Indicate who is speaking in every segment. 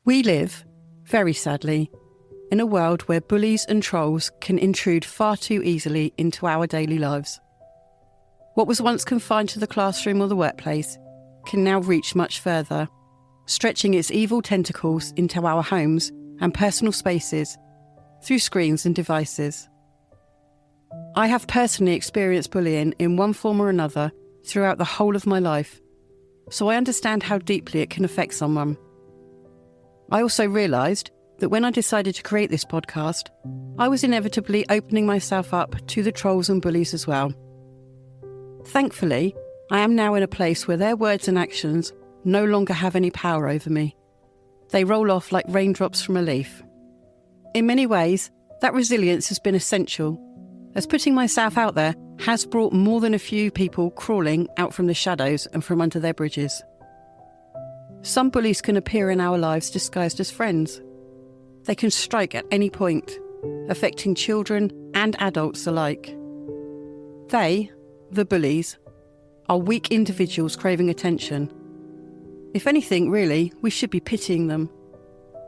Speaker 1: We live, very sadly, in a world where bullies and trolls can intrude far too easily into our daily lives. What was once confined to the classroom or the workplace can now reach much further, stretching its evil tentacles into our homes and personal spaces through screens and devices. I have personally experienced bullying in one form or another throughout the whole of my life, so I understand how deeply it can affect someone. I also realised that when I decided to create this podcast, I was inevitably opening myself up to the trolls and bullies as well. Thankfully, I am now in a place where their words and actions no longer have any power over me. They roll off like raindrops from a leaf. In many ways, that resilience has been essential, as putting myself out there has brought more than a few people crawling out from the shadows and from under their bridges. Some bullies can appear in our lives disguised as friends. They can strike at any point, affecting children and adults alike. They, the bullies, are weak individuals craving attention. If anything, really, we should be pitying them.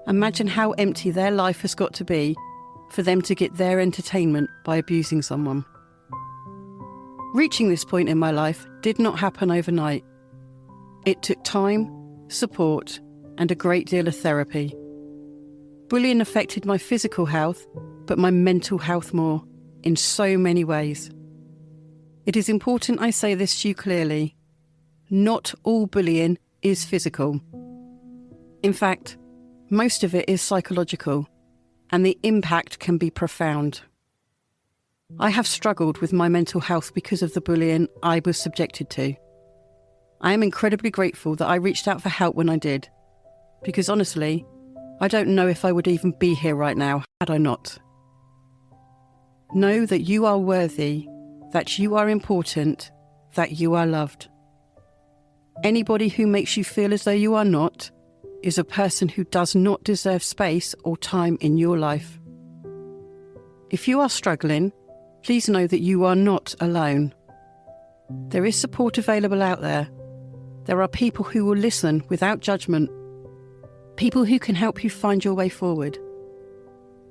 Speaker 1: Imagine how empty their life has got to be for them to get their entertainment by abusing someone. Reaching this point in my life did not happen overnight. It took time, support, and a great deal of therapy. Bullying affected my physical health, but my mental health more, in so many ways. It is important I say this to you clearly. Not all bullying is physical. In fact, most of it is psychological, and the impact can be profound. I have struggled with my mental health because of the bullying I was subjected to. I am incredibly grateful that I reached out for help when I did, because honestly, I don't know if I would even be here right now had I not. Know that you are worthy, that you are important, that you are loved. Anybody who makes you feel as though you are not is a person who does not deserve space or time in your life. If you are struggling, please know that you are not alone. There is support available out there. There are people who will listen without judgment. People who can help you find your way forward.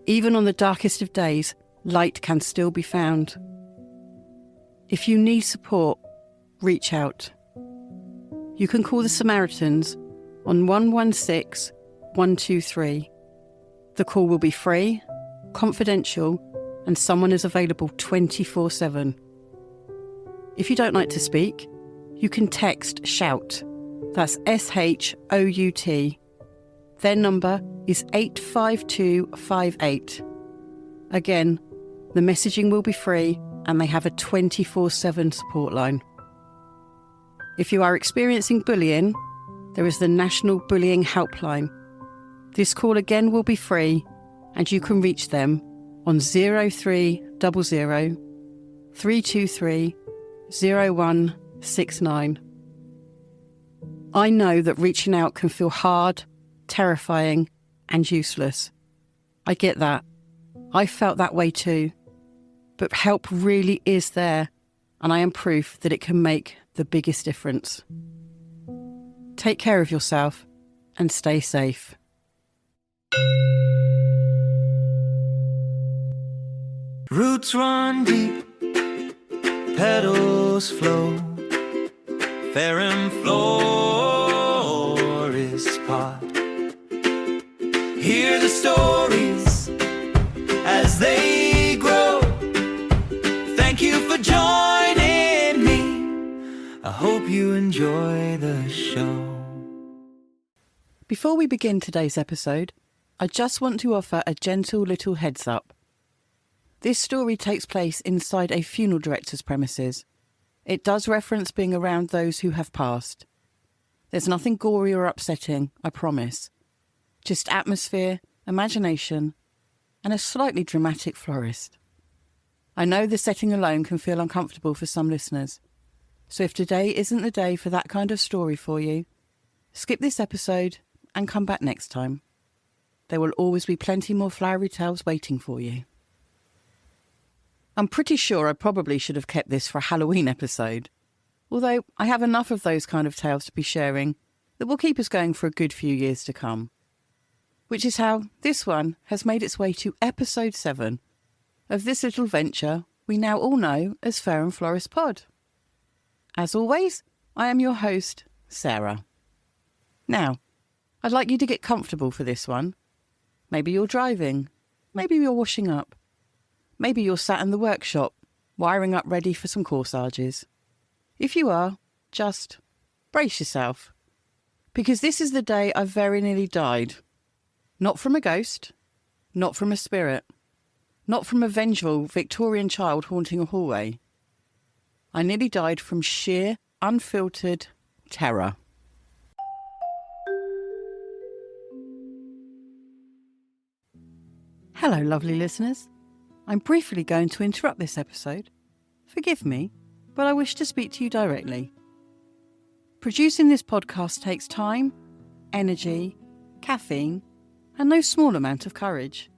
Speaker 1: Even on the darkest of days, light can still be found. If you need support, reach out. You can call the Samaritans on 116 123. The call will be free, confidential, and someone is available 24/7. If you don't like to speak, you can text SHOUT. That's SHOUT. Their number is 85258. Again, the messaging will be free and they have a 24/7 support line. If you are experiencing bullying, there is the National Bullying Helpline. This call again will be free and you can reach them on 0300 323 0169. I know that reaching out can feel hard, terrifying, and useless. I get that. I felt that way too. But help really is there, and I am proof that it can make the biggest difference. Take care of yourself and stay safe.
Speaker 2: Roots run deep, petals flow, fair and florist part. Hear the stories as they grow. Thank you for joining me. I hope you enjoy the show.
Speaker 1: Before we begin today's episode, I just want to offer a gentle little heads up. This story takes place inside a funeral director's premises. It does reference being around those who have passed. There's nothing gory or upsetting, I promise. Just atmosphere, imagination, and a slightly dramatic florist. I know the setting alone can feel uncomfortable for some listeners, so if today isn't the day for that kind of story for you, skip this episode and come back next time. There will always be plenty more flowery tales waiting for you. I'm pretty sure I probably should have kept this for a Halloween episode, although I have enough of those kind of tales to be sharing that will keep us going for a good few years to come. which is how this one has made its way to episode 7 of this little venture we now all know as Fair and Florist Pod. As always, I am your host, Sarah. Now, I'd like you to get comfortable for this one. Maybe you're driving, maybe you're washing up, maybe you're sat in the workshop, wiring up ready for some corsages. If you are, just brace yourself, because this is the day I very nearly died. Not from a ghost, not from a spirit, not from a vengeful Victorian child haunting a hallway. I nearly died from sheer, unfiltered terror. Hello, lovely listeners. I'm briefly going to interrupt this episode. Forgive me, but I wish to speak to you directly. Producing this podcast takes time, energy, caffeine, and no small amount of courage.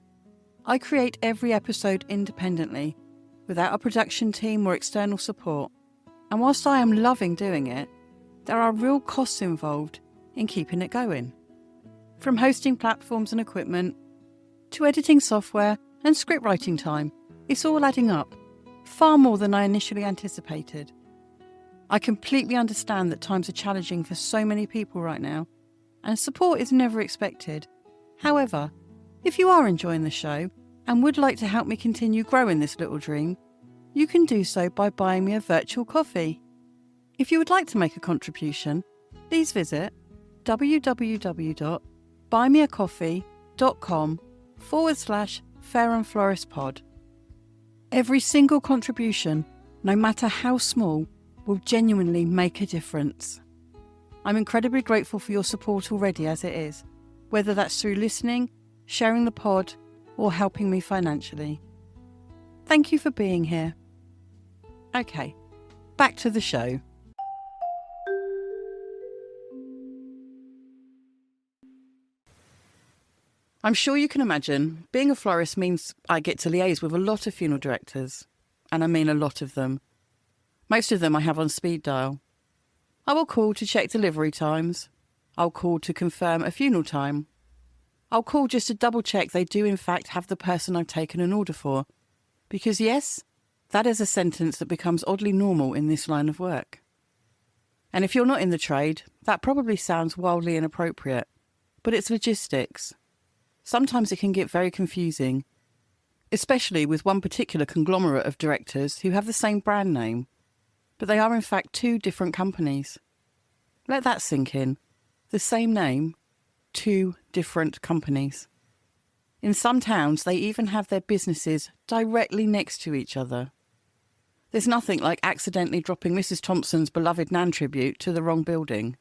Speaker 1: I create every episode independently, without a production team or external support. And whilst I am loving doing it, there are real costs involved in keeping it going. From hosting platforms and equipment, to editing software and script writing time, it's all adding up, far more than I initially anticipated. I completely understand that times are challenging for so many people right now, and support is never expected. However, if you are enjoying the show and would like to help me continue growing this little dream, you can do so by buying me a virtual coffee. If you would like to make a contribution, please visit www.buymeacoffee.com/Fair and Florist Pod. Every single contribution, no matter how small, will genuinely make a difference. I'm incredibly grateful for your support already as it is, whether that's through listening, sharing the pod, or helping me financially. Thank you for being here. Okay, back to the show. I'm sure you can imagine, being a florist means I get to liaise with a lot of funeral directors, and I mean a lot of them. Most of them I have on speed dial. I will call to check delivery times. I'll call to confirm a funeral time. I'll call just to double check they do in fact have the person I've taken an order for. Because yes, that is a sentence that becomes oddly normal in this line of work. And if you're not in the trade, that probably sounds wildly inappropriate, but it's logistics. Sometimes it can get very confusing, especially with one particular conglomerate of directors who have the same brand name, but they are in fact two different companies. Let that sink in. The same name, two different companies. In some towns, they even have their businesses directly next to each other. There's nothing like accidentally dropping Mrs. Thompson's beloved Nan tribute to the wrong building.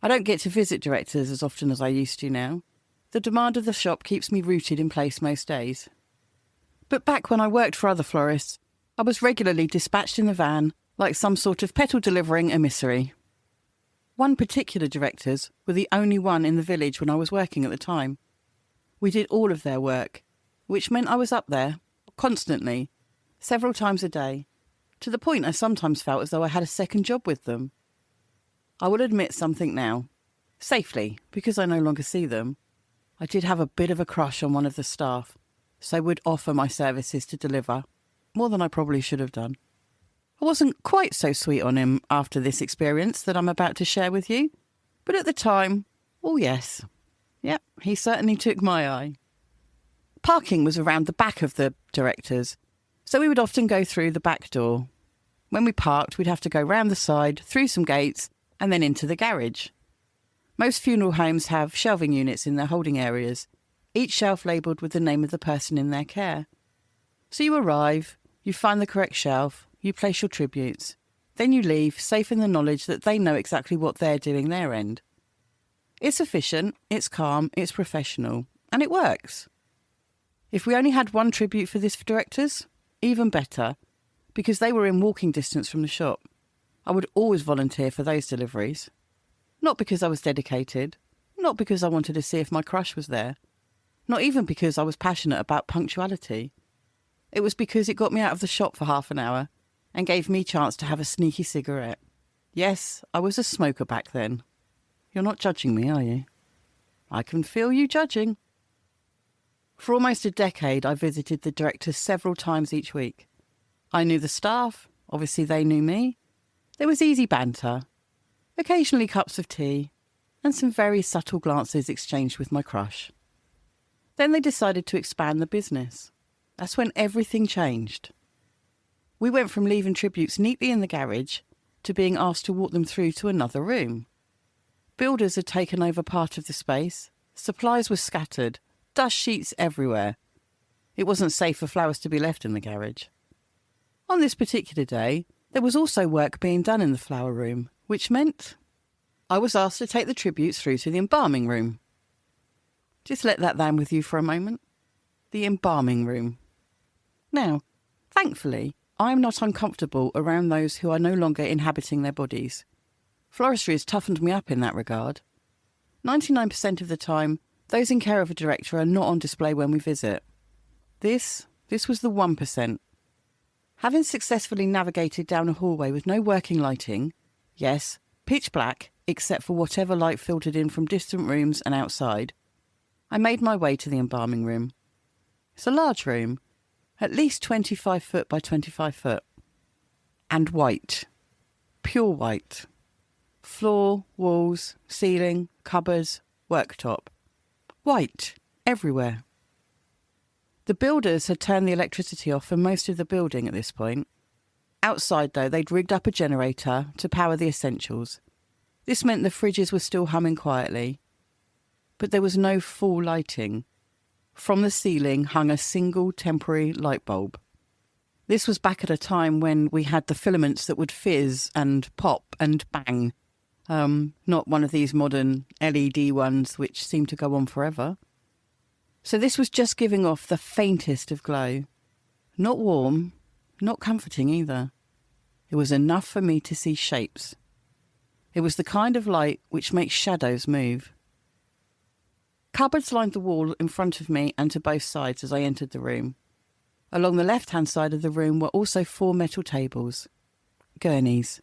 Speaker 1: I don't get to visit directors as often as I used to now. The demand of the shop keeps me rooted in place most days. But back when I worked for other florists, I was regularly dispatched in the van like some sort of petal-delivering emissary. One particular directors were the only one in the village when I was working at the time. We did all of their work, which meant I was up there, constantly, several times a day, to the point I sometimes felt as though I had a second job with them. I will admit something now, safely, because I no longer see them. I did have a bit of a crush on one of the staff, so would offer my services to deliver, more than I probably should have done. I wasn't quite so sweet on him after this experience that I'm about to share with you, but at the time, oh yes. Yep, he certainly took my eye. Parking was around the back of the directors, so we would often go through the back door. When we parked, we'd have to go round the side, through some gates, and then into the garage. Most funeral homes have shelving units in their holding areas, each shelf labelled with the name of the person in their care. So you arrive, you find the correct shelf, you place your tributes. Then you leave, safe in the knowledge that they know exactly what they're doing their end. It's efficient, it's calm, it's professional, and it works. If we only had one tribute for this for directors, even better, because they were in walking distance from the shop. I would always volunteer for those deliveries. Not because I was dedicated, not because I wanted to see if my crush was there, not even because I was passionate about punctuality. It was because it got me out of the shop for half an hour and gave me a chance to have a sneaky cigarette. Yes, I was a smoker back then. You're not judging me, are you? I can feel you judging. For almost a decade, I visited the director several times each week. I knew the staff, obviously they knew me. There was easy banter, occasionally cups of tea, and some very subtle glances exchanged with my crush. Then they decided to expand the business. That's when everything changed. We went from leaving tributes neatly in the garage to being asked to walk them through to another room. Builders had taken over part of the space, supplies were scattered, dust sheets everywhere. It wasn't safe for flowers to be left in the garage. On this particular day, there was also work being done in the flower room, which meant I was asked to take the tributes through to the embalming room. Just let that land with you for a moment. The embalming room. Now, thankfully, I am not uncomfortable around those who are no longer inhabiting their bodies. Floristry has toughened me up in that regard. 99% of the time, those in care of a director are not on display when we visit. This was the 1%. Having successfully navigated down a hallway with no working lighting, yes, pitch black, except for whatever light filtered in from distant rooms and outside, I made my way to the embalming room. It's a large room, at least 25 foot by 25 foot. And white. Pure white. Floor, walls, ceiling, cupboards, worktop. White. Everywhere. The builders had turned the electricity off for most of the building at this point. Outside, though, they'd rigged up a generator to power the essentials. This meant the fridges were still humming quietly. But there was no full lighting. From the ceiling hung a single temporary light bulb. This was back at a time when we had the filaments that would fizz and pop and bang. Not one of these modern LED ones which seem to go on forever. So this was just giving off the faintest of glow. Not warm, not comforting either. It was enough for me to see shapes. It was the kind of light which makes shadows move. Cupboards lined the wall in front of me and to both sides as I entered the room. Along the left-hand side of the room were also 4 metal tables. Gurneys.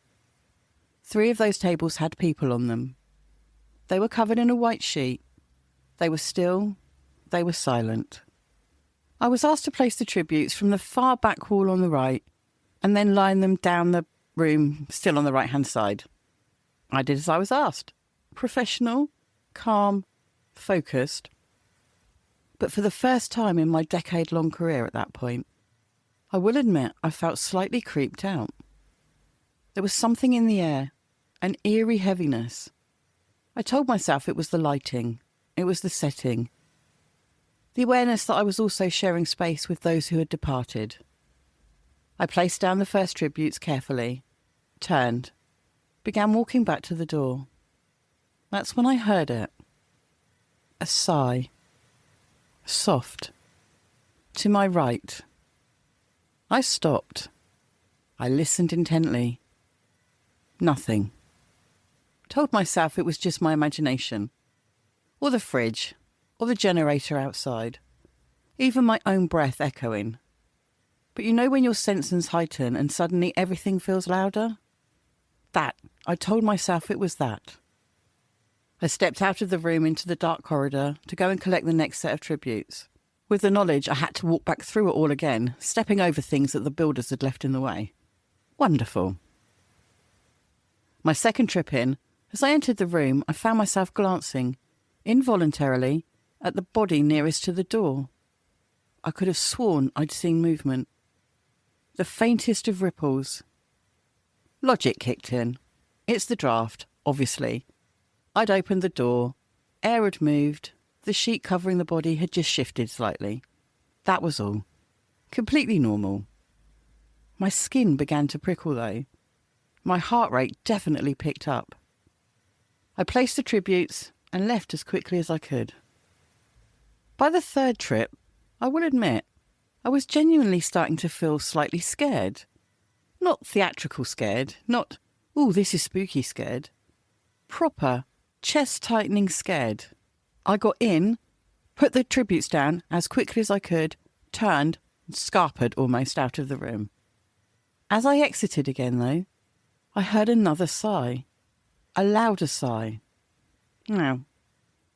Speaker 1: 3 of those tables had people on them. They were covered in a white sheet. They were still. They were silent. I was asked to place the tributes from the far back wall on the right and then line them down the room, still on the right-hand side. I did as I was asked. Professional, calm, focused. But for the first time in my decade-long career at that point, I will admit I felt slightly creeped out. There was something in the air, an eerie heaviness. I told myself it was the lighting, it was the setting. The awareness that I was also sharing space with those who had departed. I placed down the first tributes carefully, turned, began walking back to the door. That's when I heard it. A sigh. Soft. To my right. I stopped. I listened intently. Nothing. Told myself it was just my imagination. Or the fridge. Or the generator outside. Even my own breath echoing. But you know when your senses heighten and suddenly everything feels louder? That. I told myself it was that. I stepped out of the room into the dark corridor to go and collect the next set of tributes, with the knowledge I had to walk back through it all again, stepping over things that the builders had left in the way. Wonderful. My second trip in, as I entered the room, I found myself glancing, involuntarily, at the body nearest to the door. I could have sworn I'd seen movement. The faintest of ripples. Logic kicked in. It's the draft, obviously. I'd opened the door. Air had moved. The sheet covering the body had just shifted slightly. That was all. Completely normal. My skin began to prickle, though. My heart rate definitely picked up. I placed the tributes and left as quickly as I could. By the third trip, I will admit, I was genuinely starting to feel slightly scared. Not theatrical scared, not, ooh, this is spooky scared. Proper, chest-tightening scared. I got in, put the tributes down as quickly as I could, turned, and scarpered almost out of the room. As I exited again, though, I heard another sigh. A louder sigh. Now,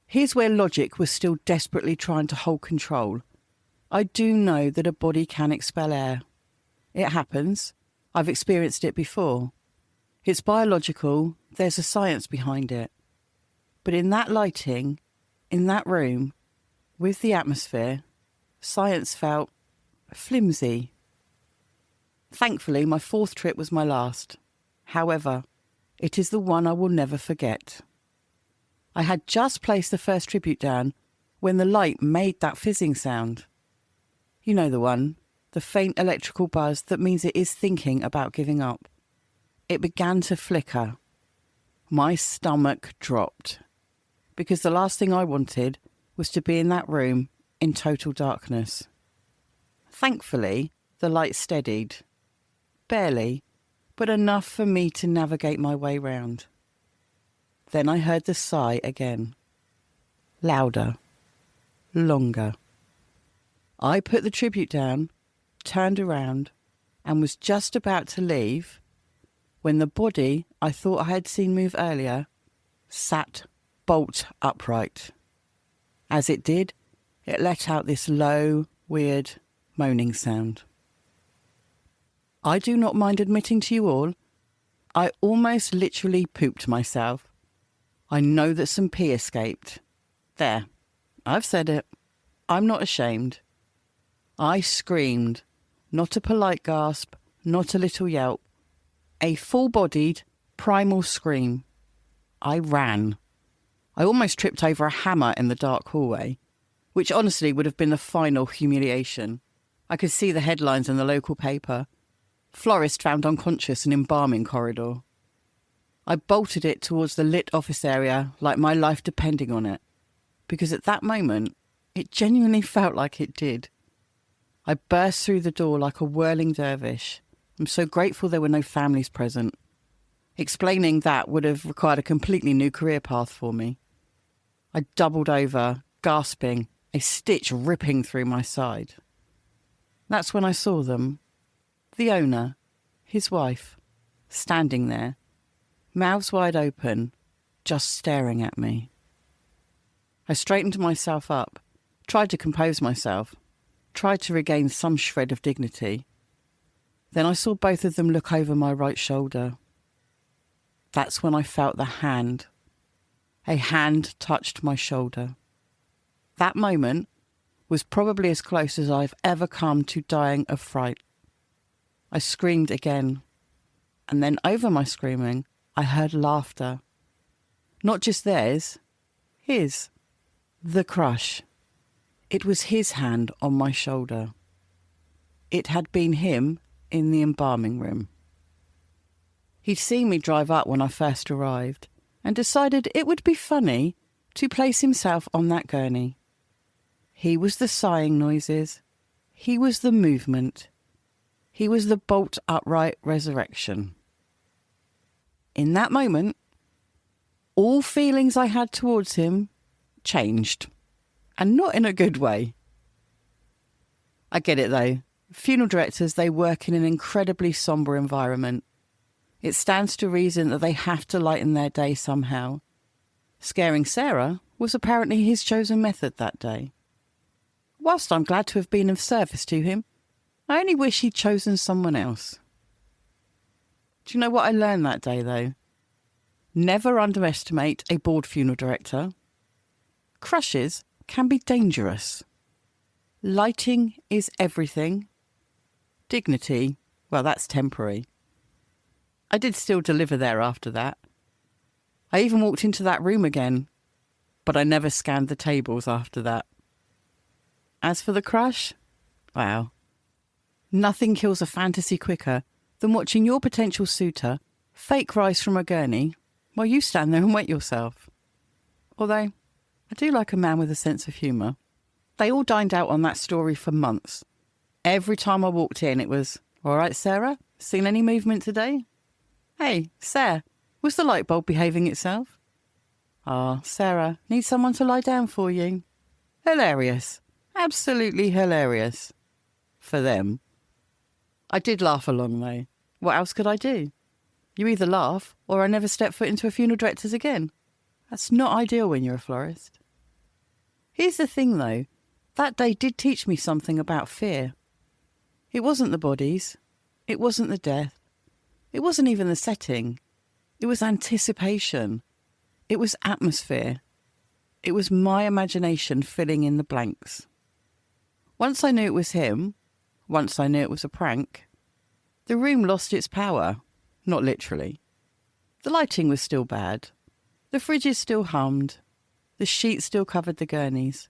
Speaker 1: Here's where logic was still desperately trying to hold control. I do know that a body can expel air. It happens. I've experienced it before. It's biological. There's a science behind it. But in that lighting, in that room, with the atmosphere, science felt flimsy. Thankfully, my 4th trip was my last. However, it is the one I will never forget. I had just placed the first tribute down when the light made that fizzing sound. You know the one, the faint electrical buzz that means it is thinking about giving up. It began to flicker. My stomach dropped, because the last thing I wanted was to be in that room in total darkness. Thankfully, the light steadied. Barely, but enough for me to navigate my way round. Then I heard the sigh again. Louder. Longer. I put the tribute down, turned around, and was just about to leave when the body I thought I had seen move earlier sat bolt upright. As it did, it let out this low, weird, moaning sound. I do not mind admitting to you all, I almost literally pooped myself. I know that some pee escaped. There, I've said it. I'm not ashamed. I screamed, not a polite gasp, not a little yelp, a full-bodied, primal scream. I ran. I almost tripped over a hammer in the dark hallway, which honestly would have been the final humiliation. I could see the headlines in the local paper. Florist found unconscious in embalming corridor. I bolted it towards the lit office area like my life depending on it, because at that moment, it genuinely felt like it did. I burst through the door like a whirling dervish. I'm so grateful there were no families present. Explaining that would have required a completely new career path for me. I doubled over, gasping, a stitch ripping through my side. That's when I saw them. The owner, his wife, standing there, mouths wide open, just staring at me. I straightened myself up, tried to compose myself, tried to regain some shred of dignity. Then I saw both of them look over my right shoulder. That's when I felt the hand. A hand touched my shoulder. That moment was probably as close as I've ever come to dying of fright. I screamed again, and then over my screaming, I heard laughter. Not just theirs, his. The crush. It was his hand on my shoulder. It had been him in the embalming room. He'd seen me drive up when I first arrived and decided it would be funny to place himself on that gurney. He was the sighing noises. He was the movement. He was the bolt upright resurrection. In that moment, all feelings I had towards him changed, and not in a good way. I get it though. Funeral directors, they work in an incredibly sombre environment. It stands to reason that they have to lighten their day somehow. Scaring Sarah was apparently his chosen method that day. Whilst I'm glad to have been of service to him, I only wish he'd chosen someone else. Do you know what I learned that day, though? Never underestimate a bored funeral director. Crushes can be dangerous. Lighting is everything. Dignity, well, that's temporary. I did still deliver there after that. I even walked into that room again, but I never scanned the tables after that. As for the crush, wow. Nothing kills a fantasy quicker than watching your potential suitor fake rise from a gurney while you stand there and wet yourself. Although, I do like a man with a sense of humour. They all dined out on that story for months. Every time I walked in, it was, "All right, Sarah, seen any movement today? Hey, Sarah, was the light bulb behaving itself? Ah, Sarah, need someone to lie down for you." Hilarious. Absolutely hilarious. For them. I did laugh along, though. What else could I do? You either laugh, or I never step foot into a funeral director's again. That's not ideal when you're a florist. Here's the thing, though. That day did teach me something about fear. It wasn't the bodies. It wasn't the death. It wasn't even the setting. It was anticipation. It was atmosphere. It was my imagination filling in the blanks. Once I knew it was him, once I knew it was a prank, the room lost its power, not literally. The lighting was still bad. The fridges still hummed. The sheets still covered the gurneys.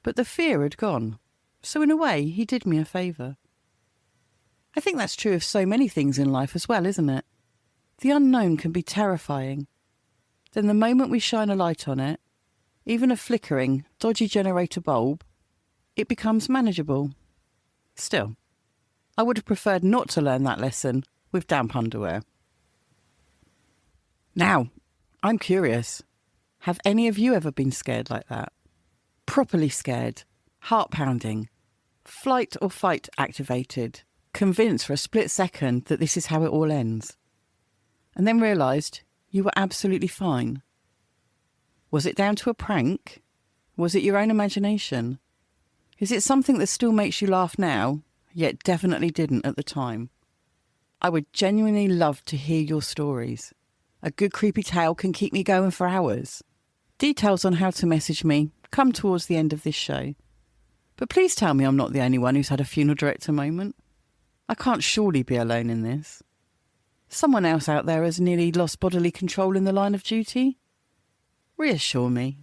Speaker 1: But the fear had gone. So in a way, he did me a favour. I think that's true of so many things in life as well, isn't it? The unknown can be terrifying. Then the moment we shine a light on it, even a flickering, dodgy generator bulb, it becomes manageable. Still, I would have preferred not to learn that lesson with damp underwear. Now, I'm curious. Have any of you ever been scared like that? Properly scared, heart pounding, flight or fight activated, convinced for a split second that this is how it all ends, and then realised you were absolutely fine? Was it down to a prank? Was it your own imagination? Is it something that still makes you laugh now, yet definitely didn't at the time? I would genuinely love to hear your stories. A good creepy tale can keep me going for hours. Details on how to message me come towards the end of this show. But please tell me I'm not the only one who's had a funeral director moment. I can't surely be alone in this. Someone else out there has nearly lost bodily control in the line of duty. Reassure me.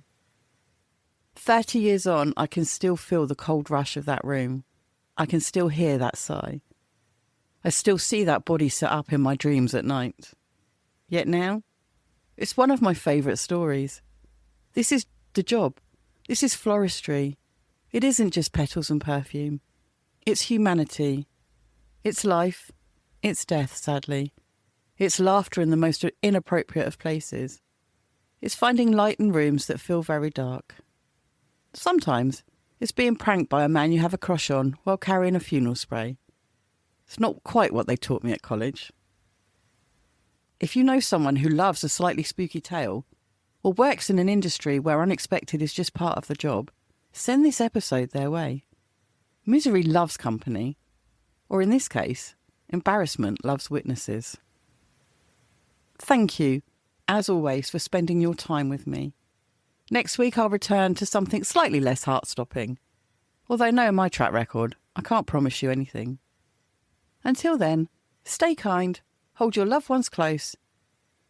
Speaker 1: 30 years on, I can still feel the cold rush of that room. I can still hear that sigh. I still see that body set up in my dreams at night. Yet now, it's one of my favourite stories. This is the job. This is floristry. It isn't just petals and perfume. It's humanity. It's life. It's death, sadly. It's laughter in the most inappropriate of places. It's finding light in rooms that feel very dark. Sometimes it's being pranked by a man you have a crush on while carrying a funeral spray. It's not quite what they taught me at college. If you know someone who loves a slightly spooky tale, or works in an industry where unexpected is just part of the job, send this episode their way. Misery loves company, or in this case, embarrassment loves witnesses. Thank you, as always, for spending your time with me. Next week I'll return to something slightly less heart-stopping. Although knowing my track record, I can't promise you anything. Until then, stay kind, hold your loved ones close.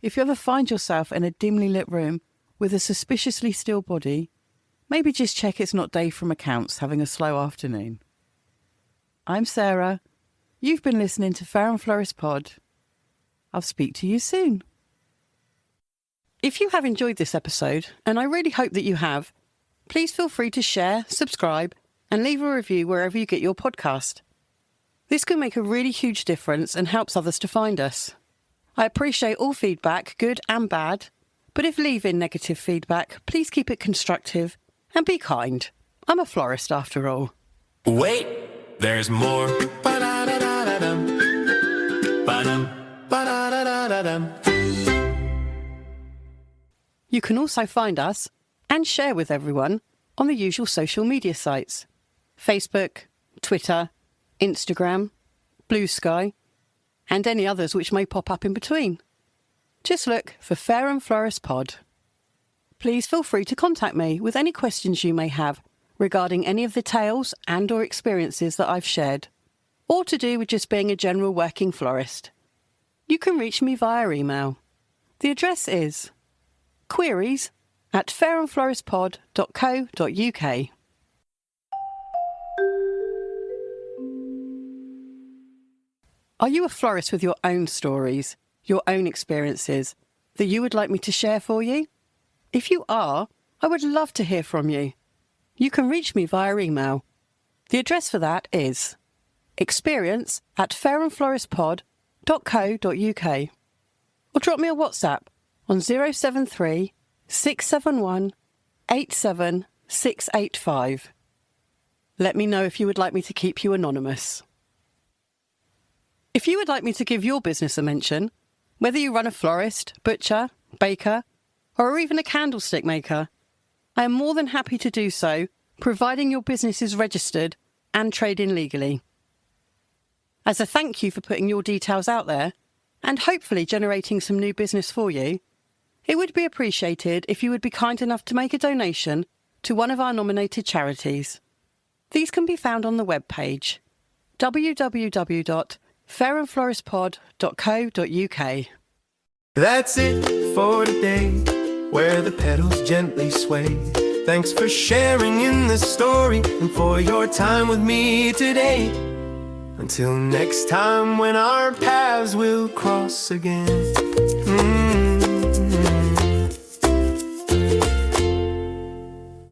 Speaker 1: If you ever find yourself in a dimly lit room with a suspiciously still body, maybe just check it's not Dave from accounts having a slow afternoon. I'm Sarah. You've been listening to Fair and Florist Pod. I'll speak to you soon. If you have enjoyed this episode, and I really hope that you have, please feel free to share, subscribe, and leave a review wherever you get your podcast. This can make a really huge difference and helps others to find us. I appreciate all feedback, good and bad, but if leaving negative feedback, please keep it constructive and be kind. I'm a florist after all.
Speaker 2: Wait, there's more. Ba-da-da-da-da-dum. Ba-dum. Ba-da-da-da-da-dum.
Speaker 1: You can also find us and share with everyone on the usual social media sites: Facebook, Twitter, Instagram, Blue Sky, and any others which may pop up in between. Just look for Fair and Florist Pod. Please feel free to contact me with any questions you may have regarding any of the tales and or experiences that I've shared, or to do with just being a general working florist. You can reach me via email. The address is queries@fairandfloristpod.co.uk. Are you a florist with your own stories, your own experiences, that you would like me to share for you? If you are, I would love to hear from you. You can reach me via email. The address for that is experience@fairandfloristpod.co.uk, or drop me a WhatsApp on 073 671 87685. Let me know if you would like me to keep you anonymous. If you would like me to give your business a mention, whether you run a florist, butcher, baker, or are even a candlestick maker, I am more than happy to do so, providing your business is registered and trading legally. As a thank you for putting your details out there, and hopefully generating some new business for you, it would be appreciated if you would be kind enough to make a donation to one of our nominated charities. These can be found on the webpage www.fairandfloristpod.co.uk.
Speaker 3: That's it for today, where the petals gently sway. Thanks for sharing in the story and for your time with me today. Until next time when our paths will cross again.